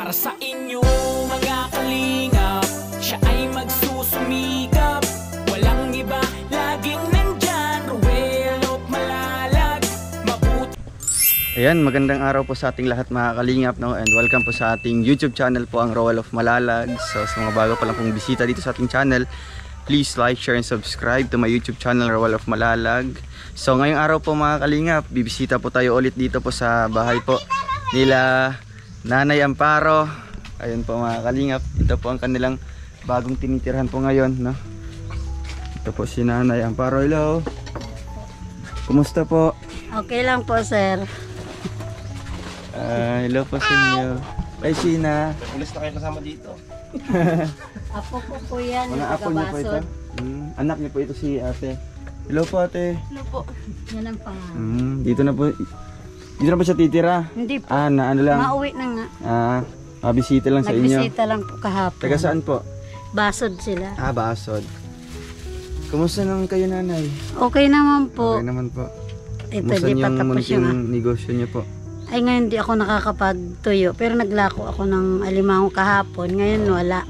para sa inyo mga kalingap. Siya ay magsusumikap, walang iba, laging nandyan. Roel of Malalag, mabuti. Ayan, magandang araw po sa ating lahat mga kalingap, no? And welcome po sa ating YouTube channel po, ang Roel of Malalag. So sa mga bago pa lang pong bisita dito sa ating channel, please like, share, and subscribe to my YouTube channel, Roel of Malalag. So ngayong araw po mga kalingap, bibisita po tayo ulit dito po sa bahay po nila Nanay Amparo. Ayun po mga kalingap, ito po ang kanilang bagong tinitirhan po ngayon, no? Ito po si Nanay Amparo. Hello, kumusta po? Okay lang po, sir. Hello po sa inyo. Ay, Sina. Ulis na kayo kasama dito. Apo ko po yan. Mga apo niyo po ito? Anak niyo po ito si ate. Hello po ate. Hello po. Yan ang pangalan. Dito na po. Dito na po siya titira? Hindi po. Na ano lang? Mauwi na nga. Mabisita lang sa inyo. Nagbisita lang po kahapon. Taga saan po? Basod sila. Basod. Kumusta naman kayo nanay? Okay naman po. Okay naman po. Ito, Kumusta di pa yung tapos munting yung... negosyo niyo po? Ay, ngayon di ako nakakapagtuyo. Pero naglako ako ng alimango kahapon. Ngayon wala.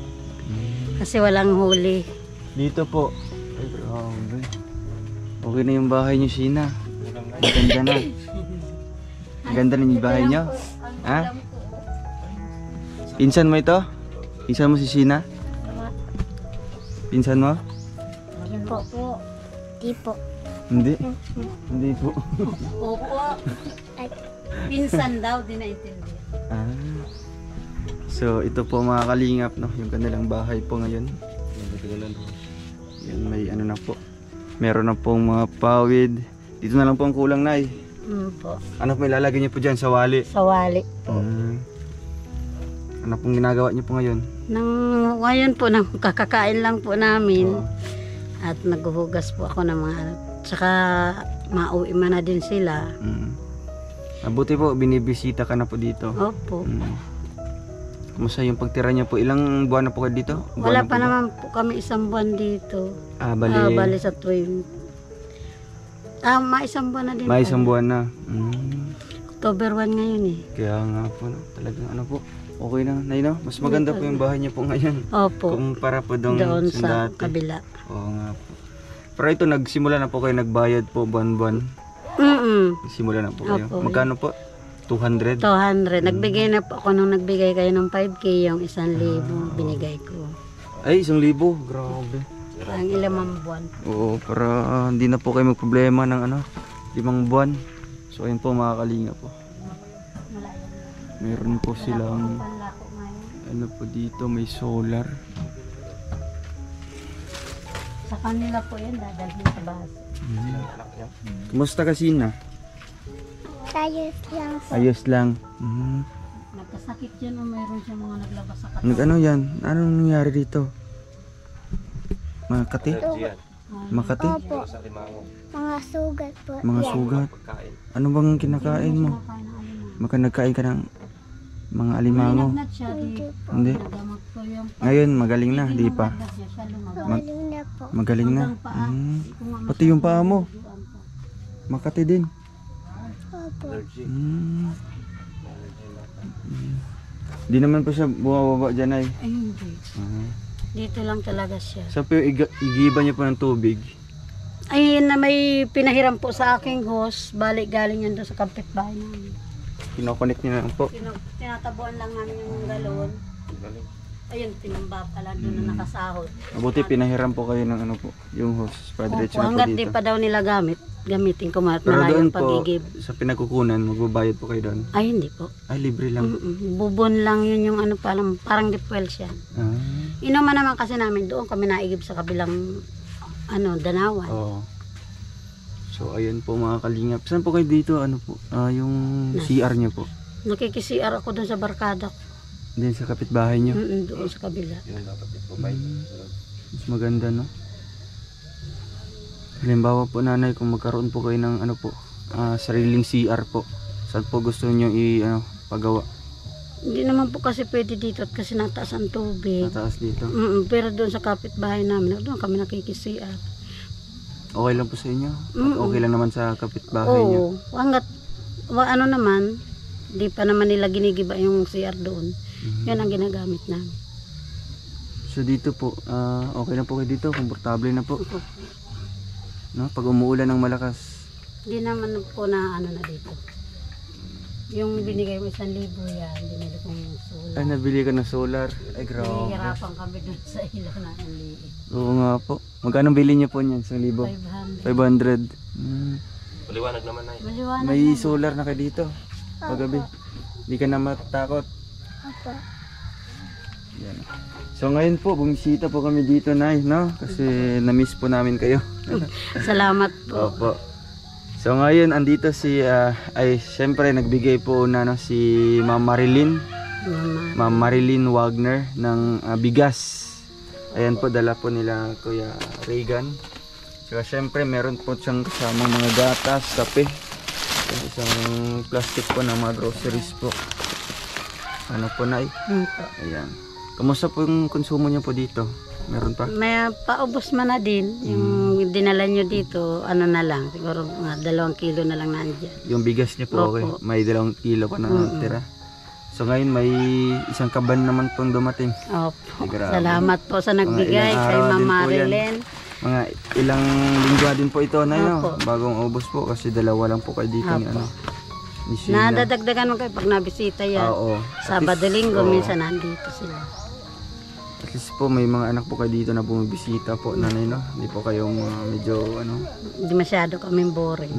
Kasi walang huli. Dito po. Ay, grabe. Okay na yung bahay niyo, Sina. Maganda na. Maganda na yung bahay niyo. Ha? Pinsan mo ito? Pinsan mo si Sina? Pinsan mo? Po. Di po. Hindi. Hindi po. Opo. Pinsan daw, di naintindihan. So ito po mga kalingap, no, yung kanilang bahay po ngayon. Yan, may ano na po. Meron na pong mga pawid. Dito na lang po ang kulang, Nay. Po. Ano po ilalagay niyo po dyan sa wali? Sa wali po. Ano pong ginagawa niyo po ngayon? Ngayon po, nang kakakain lang po namin. At naghuhugas po ako ng mga ano. Tsaka mauwi man na din sila. Mabuti po, binibisita ka na po dito. Opo. Kumusta yung pagtira niyo po? Ilang buwan na po kayo dito? Wala pa naman po kami isang buwan dito. Bali. Bali sa tuwing. Maisang buwan na din. May isang buwan na. October 1 ngayon eh. Kaya nga po, no? Talagang ano po. Okay na, Nay, no? Mas maganda po yung bahay niyo po ngayon. Opo. Kumpara po doon sa dati. kabila. Oo nga po. Pero ito, nagsimula na po kayo nagbayad po buwan-buwan. Simula na po kayo. Opo. Magkano po? 200? 200. Nagbigay na po ako nung nagbigay kayo ng 5K, yung 1,000 binigay ko. Ay, 1,000? Grabe. Ang ilamang buwan. Oo, para hindi na po kayo magproblema ng 5 buwan. So ayun po mga kalinga po. Meron po silang ano po dito, may solar. Sa kanila po yan, dadalhin sa base. Kumusta ka, Sina? Ayos lang po. Ayos lang. Nagkasakit yan o mayroon siya mga naglabas sa katawan. Ano yan? Anong nangyari dito? Makati? Makati? Opo. Mga sugat po. Mga sugat? Ano bang kinakain mo? Maka nagkain ka ng mga alimango? Nilagnat siya, di. Hindi. Nagamot ko yung Ngayon magaling na, di pa? siya lumabas. Galing na po. Magaling na. Pati yung paa mo. Makati din. Opo. Di naman pa siya bumababa dyan ay. Ay, hindi. Dito lang talaga siya. Sa po igiba niya po ng tubig. Ay, na may pinahiram po sa aking hose. Balik galing yan doon sa kapitbahay namin. Kinokonek niya lang po. Tinatabuan lang namin yung galon. Ayun, tinamba pala doon na nakasahod. Mabuti pinahiram po kayo ng ano po, yung hose para diretso na po Hanggat di dito. pa daw nila gamitin ko Pero malayo doon ang po, pagigib. sa pinagkukunan, magbabayad po kayo doon. Ay, hindi po. Ay, libre lang. Bubon lang yun yung ano parang dipwel siya. Inuman naman kasi namin doon kami naigib sa kabilang Danawan. Oo. So, ayun po mga kalingap. Saan po kayo dito? Ano po? Yung CR niyo po. Nakikisiar ako doon sa barkada ko. Din sa kapitbahay niyo. Doon sa kabila. Mas maganda, no? Halimbawa po nanay, kung magkaroon po kayo ng sariling CR po, saan po gusto niyo pagawa? Hindi naman po kasi pwede dito at kasi nataas ang tubig. Nataas dito. Pero doon sa kapitbahay namin, doon kami nakikisiar. Okay lang po sa inyo? At okay lang naman sa kapitbahay niyo? Oo. Hanggat, naman, di pa naman nila ginigiba yung CR doon. Yun ang ginagamit namin. So dito po, okay na po kayo dito, komportable na po. No? Pag umuulan ng malakas. Hindi naman po na ano na dito. Yung binigay mo 1,000 yan, binili kong solar. Ay, nabili ka ng solar. Ay, grabe. Nahihirapan kami dun sa ilaw na ang liit. Oo nga po. Magkano bili niyo po niyan? 1,000? 500. 500. Maliwanag naman na. Maliwanag May naman. solar na kayo dito. Paggabi. Hindi ka na matakot. Opo. Yan. So ngayon po, bumisita po kami dito, Nay, no? Kasi na-miss po namin kayo. Salamat po. Opo. So ngayon andito si ay syempre nagbigay po na no, si Ma'am Marilyn. Ma'am Marilyn Wagner ng bigas. Ayan po, dala po nila Kuya Reagan. Saka syempre meron po siyang kasamang mga gatas, kape. Isang plastic po ng mga groceries po. Ano po, Nay? Po. Ayan. Kamusta po yung konsumo niyo po dito? Meron pa? May paubos man na din. Yung dinala nyo dito, ano na lang. Siguro mga 2 kilo na lang nandiyan. Yung bigas niyo po, okay. Opo. May 2 kilo pa na tira. So ngayon may isang kaban naman pong dumating. Opo. Grabe. Salamat po sa nagbigay ilang kay araw Ma'am din po yan. Marilyn. Mga ilang linggo din po ito na Opo. bagong ubos po kasi 2 lang po kayo dito ni Opo. ano. Ni Sheila. Nadadagdagan mo kayo pag nabisita yan. Oo. Sabado, Linggo, minsan nandito sila. At least po may mga anak po kayo dito na bumibisita po, nanay, no? Hindi po kayong medyo ano. Hindi masyado kaming boring.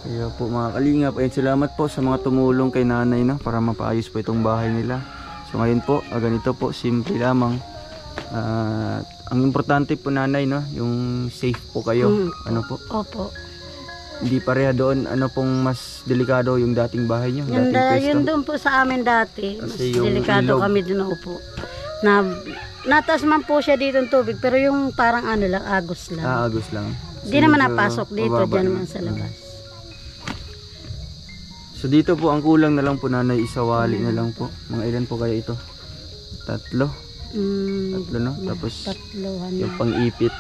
Kaya po mga kalingap, ayun, salamat po sa mga tumulong kay nanay, no? Para mapaayos po itong bahay nila. So ngayon po, ganito po, simple lamang. Ang importante po, nanay, no? Yung safe po kayo. Ano po? Opo. Hindi pareha doon, ano pong mas delikado yung dating bahay nyo? Yun, Dating pwesto? yun doon po sa amin dati. Mas Kasi yung delikado ilog. kami doon upo. Nataas man po siya dito ng tubig, pero yung parang ano lang, agos lang. Agos lang. Hindi naman napasok dito, mababa dyan naman. naman sa labas. So dito po, ang kulang na lang po, nanay, isawali na lang po. Mga ilan po kaya ito? 3? 3, no? Tapos Tatlohan yung na. pang-ipit.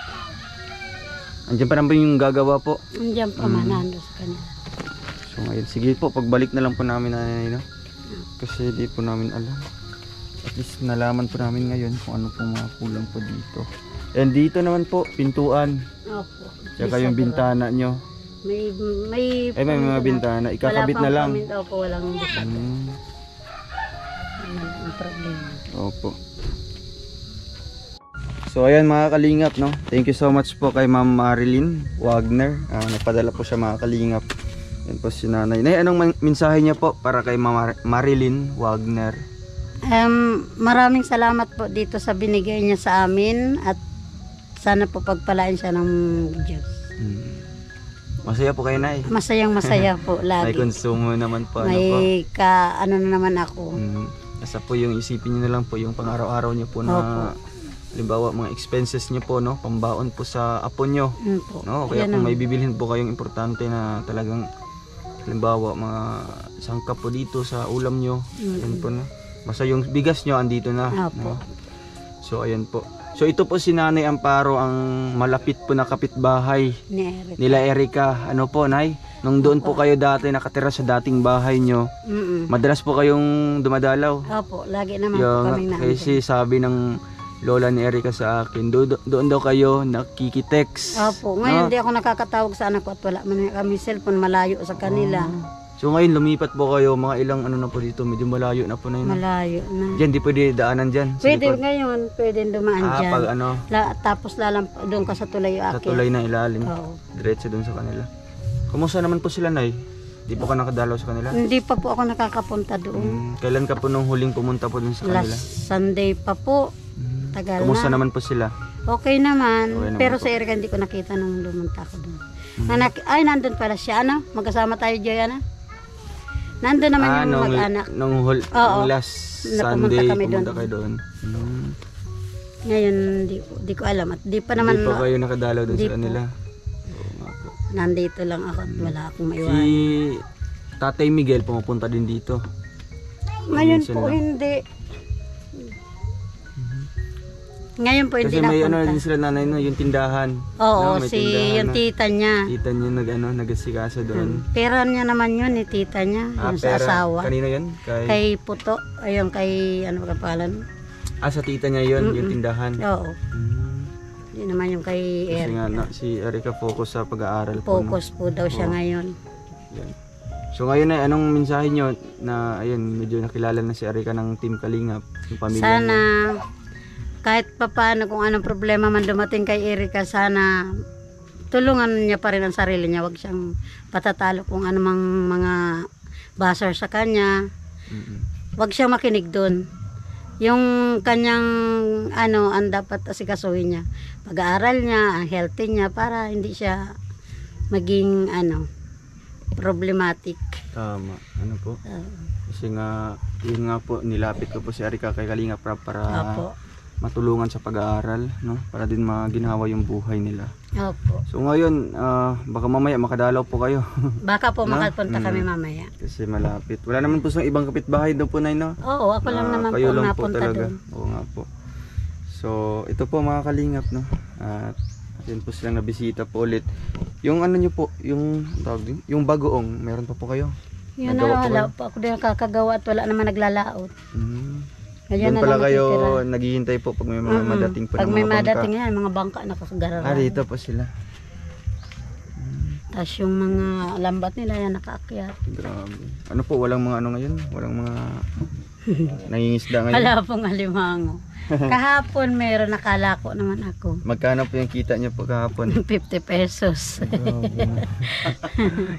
Andiyan pa naman yung gagawa po. Andiyan pa manando sa kanila. So ngayon, sige po, pagbalik na lang po namin, nanay, no? Kasi di po namin alam. At least nalaman po namin ngayon kung ano po mga kulang po dito. And dito naman po, pintuan. Opo. Tsaka yung bintana nyo. May Ay, may mga bintana. Ikakabit na lang. Opo, walang bisa. Hmm. Ang problema. Opo. So ayan mga kalingap, no? Thank you so much po kay Ma'am Marilyn Wagner. Nagpadala po siya, mga kalingap. Yan po si nanay. Nay, anong mensahe niya po para kay Ma'am Marilyn Wagner? Maraming salamat po dito sa binigay niya sa amin at sana po pagpalain siya ng Diyos. Masaya po kayo, Nay. Masayang masaya po May lagi. konsumo naman po. Ano po? May ano na naman ako. Asa po yung isipin niyo na lang po yung pang-araw-araw niyo po na Opo. halimbawa mga expenses niyo po, no? Pambaon po sa apo niyo. Po. No, kaya Yan kung ang- may bibilhin po kayong importante na talagang halimbawa mga sangkap po dito sa ulam nyo, yan po, no. Basta yung bigas nyo andito na. Opo. No? So ayan po. So ito po si Nanay Amparo, ang malapit po na kapitbahay Ni Eric. nila Erica. Ano po, Nay? Nung doon po kayo dati nakatira sa dating bahay nyo, madalas po kayong dumadalaw. Opo, lagi naman po Yung, kaming kasi sabi ng lola ni Erica sa akin, doon daw kayo nakikitext. Opo, ngayon no? di ako nakakatawag sa anak ko at wala man kami cellphone, malayo sa kanila. So ngayon lumipat po kayo, mga ilang ano na po dito, medyo malayo na po na yun. Malayo na. Diyan, di pwede daanan dyan. sa Pwede likod. ngayon, pwede dumaan dyan. Pag ano, Tapos doon ka sa tulay sa akin. tulay na ilalim. Oo. Diretso doon sa kanila. Kumusta naman po sila, Nay? Di po ka nakadalaw sa kanila? Hindi pa po ako nakakapunta doon. Kailan ka po nung huling pumunta po doon sa kanila? Last Sunday pa po. Tagal Kumusta na. naman po sila? Okay naman. Okay naman Pero po. sa Erica hindi ko nakita nung lumunta ako doon. Ay, nandun pala siya. Ano? Magkasama tayo, Joyanna? Nandun naman yung mag-anak. Nung Oo. last Napumunta Sunday, kami pumunta doon. kayo doon. Ngayon, di ko alam. At di pa naman, Hindi po kayo nakadalaw doon Di sa po. kanila. nandito lang ako at wala akong Si maiwan. Tatay Miguel pumupunta din dito. Ngayon minsan po lang. hindi. Ngayon po hindi Kasi may ano napunta. din sila nanay no, yung tindahan. Oo, no, may si tindahan yung na. tita niya. Tita niya nag-asikaso doon. Pera niya naman yun, ni tita niya, yung sa pera. asawa. Kanino yun? Kay Puto, ayun kay, ano ba pangalan? Sa tita niya yun, yung tindahan. Oo, Mm. yun naman yung kay Kasi Eric. nga, si Erica focus sa pag-aaral po. No? Focus po daw siya Oo. ngayon. Yan. So ngayon ay anong mensahe nyo na ayun medyo nakilala na si Erica ng Team Kalingap, yung pamilya Sana, niya. kahit papaano kung anong problema man dumating kay Erica, sana tulungan niya pa rin ang sarili niya. Huwag siyang patatalo kung anumang mga basar sa kanya. Mm-mm. Huwag siyang makinig doon. Yung kanyang ano, ang dapat asikasuhin niya. Pag-aaral niya, ang healthy niya para hindi siya maging ano, problematic. Tama, ano po? Kasi nga, yun nga po, nilapit ko po si Erica kay Kalingap para Opo. matulungan sa pag-aaral, no? Para din maginawa yung buhay nila. Opo. So ngayon, baka mamaya makadalaw po kayo. Baka po No? makapunta kami mamaya. Kasi malapit. Wala naman po sa ibang kapitbahay daw po, Nay, no? Oo, ako lang naman Kayo po lang po napunta talaga. doon. Oo nga po. So, ito po mga Kalingap, no? At yun po silang nabisita po ulit. Yung ano nyo po, yung tawag din, yung bagoong, meron pa po kayo? Yun Nagawa na, po wala kayo? po ako din kakagawa at wala naman naglalaot. Ngayon Doon na pala lang kayo natitira. naghihintay po pag may mga madating po Pag ng may mga bangka. madating yan, mga bangka na kasagararan. Dito po sila. Tapos yung mga lambat nila yan nakaakyat. Grabe. Ano po, walang mga ano ngayon? Walang mga nangingisda ngayon? Wala pong alimango. Kahapon meron, nakalako naman ako. Magkano po yung kita niyo po kahapon? 50 pesos. Grabe.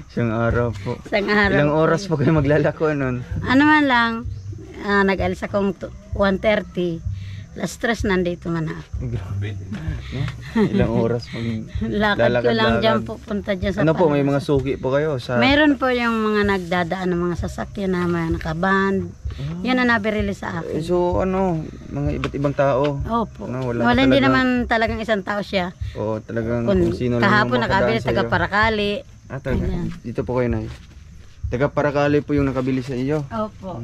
Isang araw po. Isang araw. Ilang oras po kayo maglalako nun? Ano man lang, nag-alis akong 1:30. Last stress nandito man ako. Grabe. No? Ilang oras Lakad ko lang dyan pupunta dyan sa Ano po, may Palas. mga suki po kayo sa... Meron po yung mga nagdadaan ng mga sasakyan na mga nakaband. Yan ang nabirili sa akin. So ano, mga iba't ibang tao. Opo. No, wala wala ka hindi talagang- naman talagang isang tao siya. Oo, talagang kung sino lang Kahapon yung nakabili, makadaan taga sa'yo. Parakali. Taga. Ayan. Dito po kayo, Nay. Taga Parakali po yung nakabili sa iyo. Opo.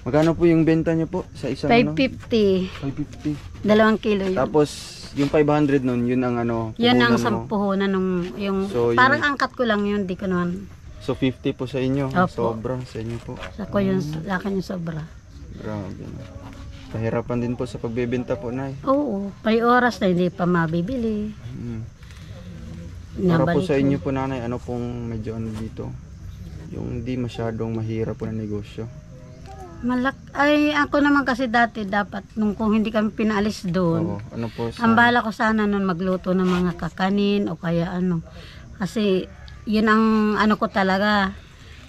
Magkano po yung benta niyo po sa isang 550. 550. 2 kilo yun. Tapos yung 500 nun, yun ang ano, Yun ang puhunan mo. sampuhunan nung yung So, parang yun- angkat ko lang yun, di ko naman. So 50 po sa inyo. Opo. Sobra sa inyo po. Sa ko yung sa akin yung sobra. Grabe. Kahirapan din po sa pagbebenta po, Nay. Oo, may oras na hindi pa mabibili. Para po Nabalik sa ko. inyo po, Nanay, ano pong medyo ano dito? Yung hindi masyadong mahirap po na negosyo. Ay, ako naman kasi dati dapat nung kung hindi kami pinaalis doon. Oo. Ano po sa... Ang bala ko sana nun magluto ng mga kakanin o kaya ano. Kasi yun ang ano ko talaga.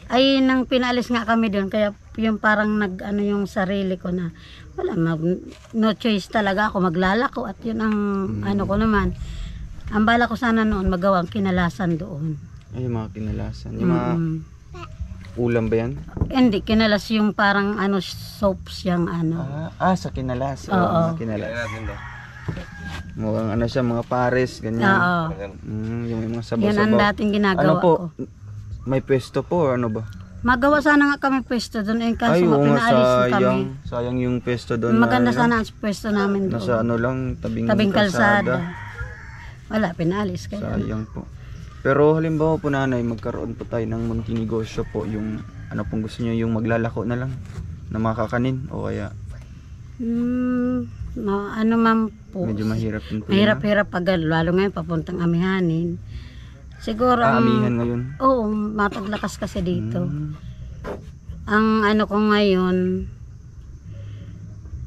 Ay nang pinaalis nga kami doon kaya yung parang nag ano yung sarili ko na wala no choice talaga ako maglalako at yun ang ano ko naman. Ang bala ko sana noon magawa ang kinalasan doon. Ay, yung mga kinalasan. Yung mga Mm. ulam ba yan? Hindi kinalas yung parang ano soaps yung ano. Sa kinalas. Oo. Kinalas. Mukhang ano siya, mga pares, ganyan. Oo. Yung may mga Yan sabaw-sabaw. ang dating ginagawa Ano po? ko. May pwesto po, ano ba? Magawa sana nga kami pwesto doon eh kaso oo nga, mapinaalis na kami. sayang. Sayang yung pwesto doon. Maganda na, sana ang pwesto namin doon. Nasa ano lang, tabing kalsada. Wala, pinaalis kayo. Sayang po. Pero halimbawa po, Nanay, magkaroon po tayo ng munting negosyo po. Yung ano pong gusto niyo, yung maglalako na lang na mga kakanin o kaya Ano man po. medyo mahirap din po. yun, Mahirap-hirap pag lalo ngayon papuntang Amihanin. Siguro ah. Amihan ngayon. Oo, mataglakas kasi dito. Mm. Ang ano ko ngayon,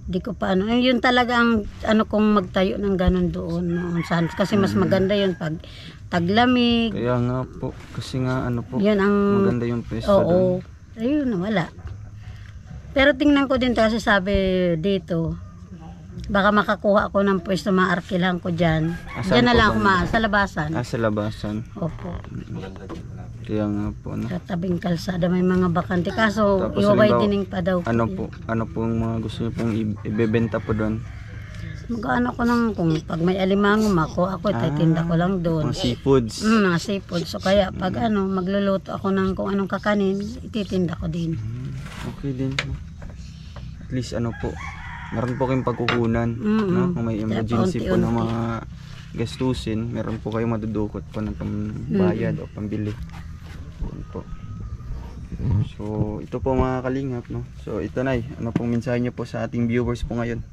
di ko pa ano, yun talaga ang ano kong magtayo ng ganun doon noon saan kasi mas maganda yun pag taglamig. Kaya nga po, kasi nga ano po, Yun ang maganda yung pwesto doon. oo. Ayun, wala. Pero tingnan ko din kasi sabi dito, baka makakuha ako ng pwesto, maarkilan ko dyan. Saan Diyan na po lang ba ako sa labasan. Sa labasan. Opo. Kaya nga po, ano. Sa tabing kalsada may mga bakante. Kaso, Tapos, iwaway halimbawa, dining pa daw. Ano po yung mga gusto niyo pong ibebenta po doon? Mag-ano ko lang, kung pag may alimango, mako ako, titinda ko lang doon. Mga seafoods. Mga seafood. So, kaya pag ano, magluluto ako ng kung anong kakanin, ititinda ko din. Okay din. At least ano po, meron po kayong pagkukunan, no? Kung may emergency po ng paunti-unti. mga gastusin, meron po kayong madudukot po ng pambayad o pambili. Yun po. So, ito po mga kalingap, no? So, ito Nay, ano pong mensahe niyo po sa ating viewers po ngayon?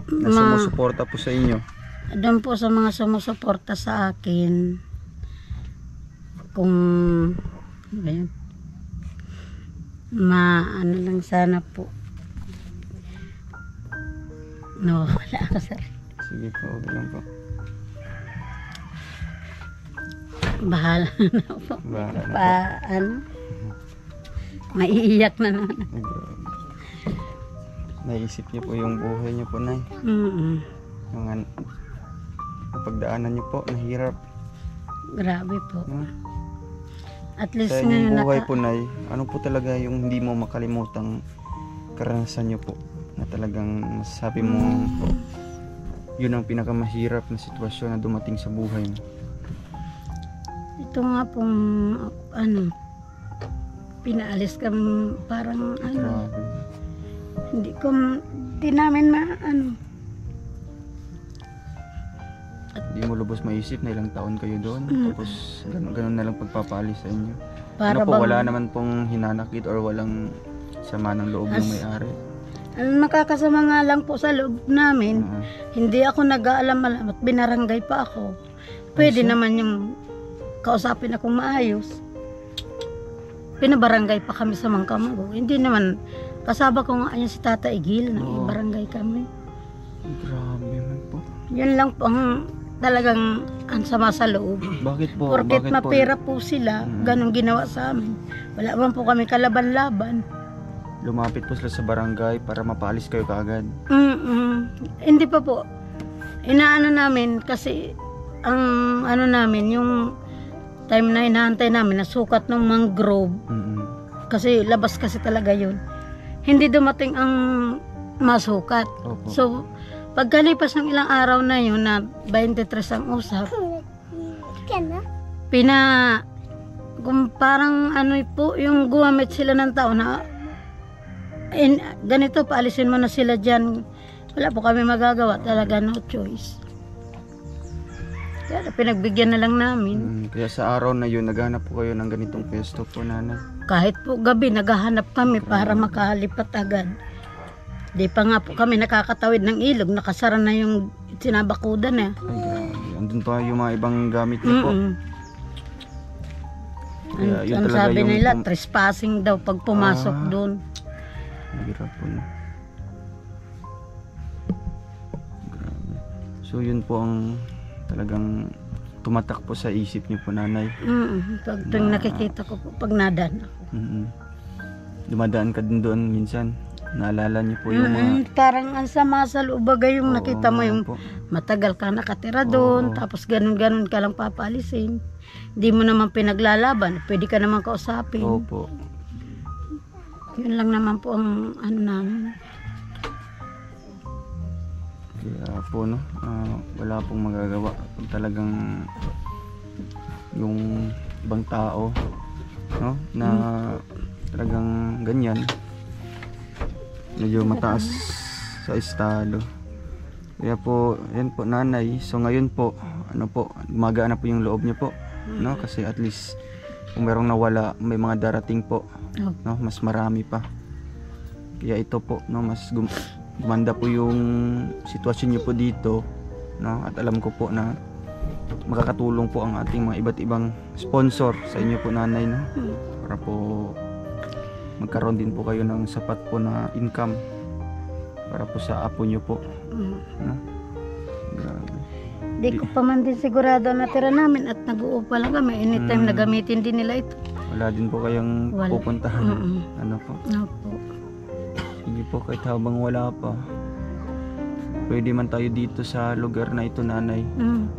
Na sumusuporta po sa inyo. Doon po sa mga sumusuporta sa akin, kung ano ba yun? Ano lang sana po. No, wala ako sa Sige po, okay lang po. bahala na po. Bahala na Pa, ano? Maiiyak na naman. Ay, grabe. Naisip niyo po yung buhay niyo po, Nay. Yung napagdaanan niyo po, nahirap. Grabe po. No? At least Sa ngayon inyong buhay po, Nay, ano po talaga yung hindi mo makalimutang karanasan niyo po? Na talagang masasabi mo yun ang pinakamahirap na sitwasyon na dumating sa buhay mo. Ito nga pong ano, pinaalis kami parang ano, Grabe. hindi namin Di mo lubos maisip na ilang taon kayo doon. Tapos ganun na lang pagpapaalis sa inyo. para Ano po, bang wala naman pong hinanakit or walang sama ng loob ng may-ari. ang nakakasama nga lang po sa loob namin. Hindi ako nag-aalam at binarangay pa ako. Pwede naman yung kausapin akong maayos. Pinabarangay pa kami sa Mangkamago. Hindi naman, kasaba ko nga yan si Tata Igil na ibarangay kami. Grabe man po. Yun lang po ang talagang ang sama sa loob. Bakit po? Porket Bakit mapera po sila, ganun ginawa sa amin. Wala man po kami kalaban-laban. Lumapit po sila sa barangay para mapaalis kayo kaagad? Hindi pa po. Inaano namin kasi ang ano namin, yung time na inaantay namin, nasukat ng mangrove. Kasi labas kasi talaga yun. Hindi dumating ang masukat. Opo. So, pagkalipas ng ilang araw na yun na 23 ang usap, kung parang ano po, yung gumamit sila ng tao na ganito, paalisin mo na sila dyan. Wala po kami magagawa, talaga no choice. Kaya pinagbigyan na lang namin. Kaya sa araw na yun, naghanap po kayo ng ganitong pwesto po, Nanay? Kahit po gabi, naghahanap kami para makalipat agad. Di pa nga po kami nakakatawid ng ilog, nakasara na yung sinabakudan eh. Ay, grabe. Andun pa yung mga ibang gamit niyo po. Kaya yun Ang talaga sabi yung nila, trespassing daw pag pumasok doon. Mahirap po na. Grabe. So yun po ang talagang tumatak po sa isip niyo po, Nanay. Pag tuwing nakikita ko po, pag nadaan ako. Dumadaan ka din doon minsan. Naalala niyo po yung mga... Parang ang sama sa loob bagay yung nakita mo yung po. matagal ka nakatira doon, tapos ganun-ganun ka lang papalisin. Hindi mo naman pinaglalaban, pwede ka naman kausapin. Opo. Yun lang naman po ang ano namin. Kaya po, no, wala pong magagawa. Pag talagang yung ibang tao, no, na talagang ganyan, medyo mataas sa estado. Kaya po, yan po, Nanay. So ngayon po, ano po, gumagaan na po yung loob niyo po, no, kasi at least kung merong nawala, may mga darating po, no, mas marami pa. Kaya ito po, no, mas gumanda po yung sitwasyon niyo po dito, no, at alam ko po na makakatulong po ang ating mga iba't ibang sponsor sa inyo po, Nanay, no, para po magkaroon din po kayo ng sapat po na income para po sa apo niyo po, no? Grabe. Di ko pa man din sigurado na tira namin at nag-uupa lang kami. Anytime na gamitin din nila ito. Wala din po kayong Wala. pupuntahan. Ano po? Opo. Sige po, kahit habang wala pa, pwede man tayo dito sa lugar na ito, Nanay.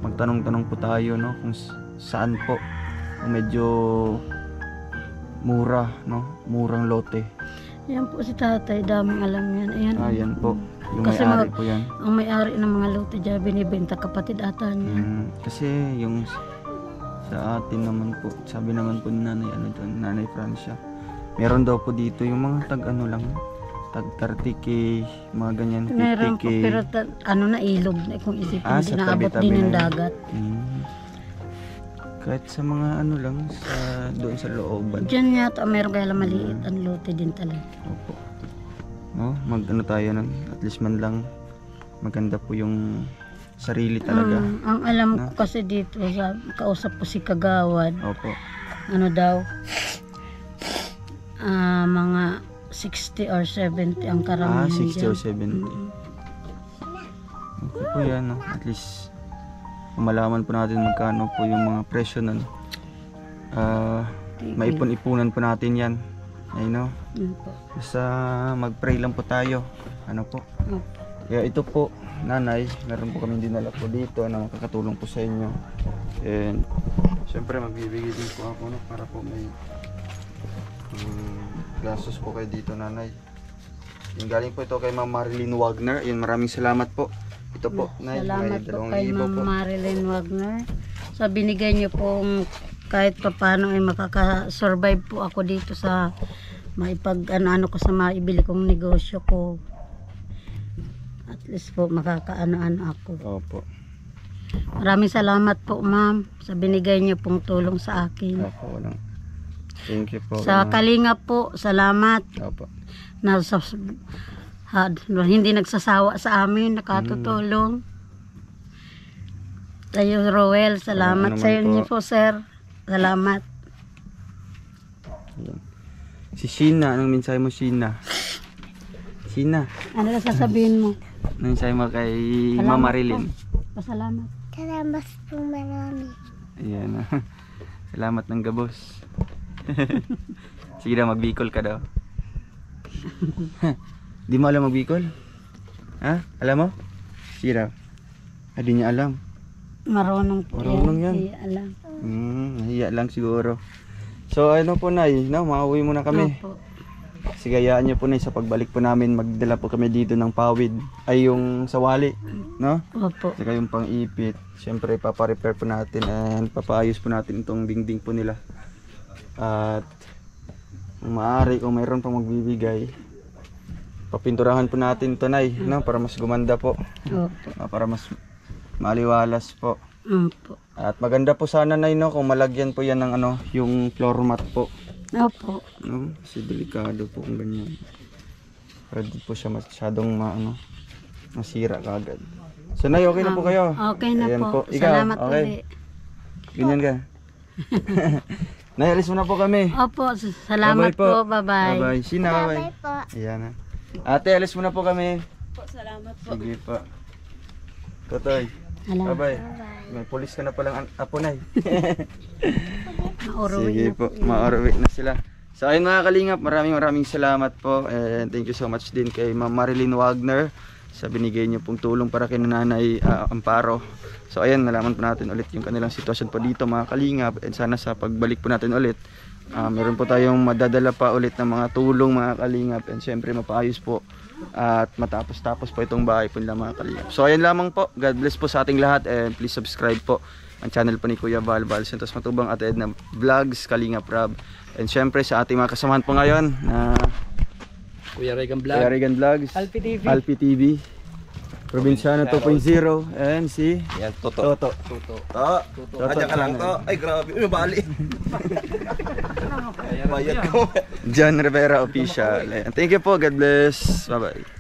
Magtanong-tanong po tayo, no, kung saan po kung medyo mura, no, murang lote. Yan po si Tatay, daming alam yan. Ayan. Ayan po, yung Kasi may-ari po yan. Ang may-ari ng mga lote dyan, binibenta kapatid ata niya. Kasi yung sa atin naman po, sabi naman po ni Nanay, ano doon, Nanay Francia, meron daw po dito yung mga tag ano lang, tag 30k, mga ganyan, Meron 50k. po, pero ano na ilog na kung isipin, Ah, hindi sa naabot tabi-tabi din na yung yun. dagat. Kahit sa mga ano lang, doon sa looban. Diyan yata meron kaya lang maliit, ang lote din talaga. Opo. No, mag-ano tayo nun, at least man lang maganda po yung sarili talaga. Ang alam ko kasi dito, kausap ko si Kagawad, Opo. ano daw, mga 60 or 70 ang karamihan 60 or dyan. 70. Okay po yan, no? At least malaman po natin magkano po yung mga presyo nun. Maipon-ipunan po natin yan. Ayun, no? Opo. Basta mag-pray lang po tayo. Ano po? Opo. Kaya ito po, nanay, meron po kami dinala po dito na makakatulong po sa inyo. And syempre magbibigay din po ako, no, para po may gastos po kayo dito, nanay. Yung galing po ito kay Ma'am Marilyn Wagner. Yun, maraming salamat po. Ito po, nay, Salamat may po 2,000 kay Ma'am po. Marilyn Wagner. Sa binigay niyo pong kahit paano ay makaka-survive po ako dito sa maipag ano ko sa maibili kong negosyo ko. At least po makakaano-ano ako. Opo. Maraming salamat po, ma'am, sa binigay niyo pong tulong sa akin. Opo, walang. Thank you po. Sa Kalingap po, salamat. Opo. Na hindi nagsasawa sa amin, nakatutulong. Tayo, Roel, salamat Ano sa naman inyo po. po, sir. Salamat. Ayan. Si Sheena, anong mensahe mo, Sheena? Sheena, Ano na sasabihin mo? anong mensahe mo kay Salamat Ma'am Marilyn? po. Pasalamat. Salamat po marami. Ayan. Salamat ng gabos. Sige na, mag-Bicol ka daw. Di mo alam mag-Bicol? Ha? Alam mo? Sige daw. Di niya alam. Marunong po Marunong yan. Hindi alam. Nahiya lang siguro. So ano po, Nay, no, makauwi muna kami. Opo. Sigayaan niyo po, Nay, sa pagbalik po namin, magdala po kami dito ng pawid. Ay yung sawali, no? Opo. Saka yung pang-ipit. Siyempre, paparepair po natin and papaayos po natin itong dingding po nila. At kung maaari, kung mayroon pang magbibigay, papinturahan po natin ito, Nay, no? Para mas gumanda po. Opo. Para mas maliwalas po. Opo. At maganda po sana, Nay, no? Kung malagyan po yan ng ano, yung floor mat po. Opo. No? Kasi delikado po kung ganyan. Para di po siya masyadong masira kagad. So, Nay, okay na po kayo? Okay na Ayan po. Ikaw, Salamat okay? ulit. Ganyan ka. Nay, alis mo na po kami. Opo. Salamat Bye-bye po. po. Bye-bye. Bye-bye. Sina, Bye bye. po. Ayan na. Ate, alis mo na po kami. Salamat po. Sige po. Totoy. Salamat. Bye-bye. May pulis ka na palang apo, Nay. Mauruwi Sige na po, maaruwi na sila. So ayun mga kalingap, maraming salamat po. And thank you so much din kay Ma'am Marilyn Wagner sa binigay niyo pong tulong para kay Nanay Amparo. So ayan, nalaman po natin ulit yung kanilang sitwasyon po dito mga kalingap. And sana sa pagbalik po natin ulit, meron po tayong madadala pa ulit ng mga tulong mga kalingap. And syempre mapaayos po at matapos-tapos po itong bahay po nila mga kalingap. So ayan lamang po, God bless po sa ating lahat. And please subscribe po ang channel po ni Kuya Val Santos Matubang at Edna Vlogs, Kalingap Rab. And syempre sa ating mga kasamahan po ngayon na Kuya Regan Vlog, Kuya Regan Vlogs, Alpi TV, Alpi TV, Probinsyano 2.0, and si Yan, Toto. Toto. Adya ka lang to. Ay, grabe. Uy, mabali. Bayad ko. John Rivera Official. Ayan. Thank you po. God bless. Bye-bye.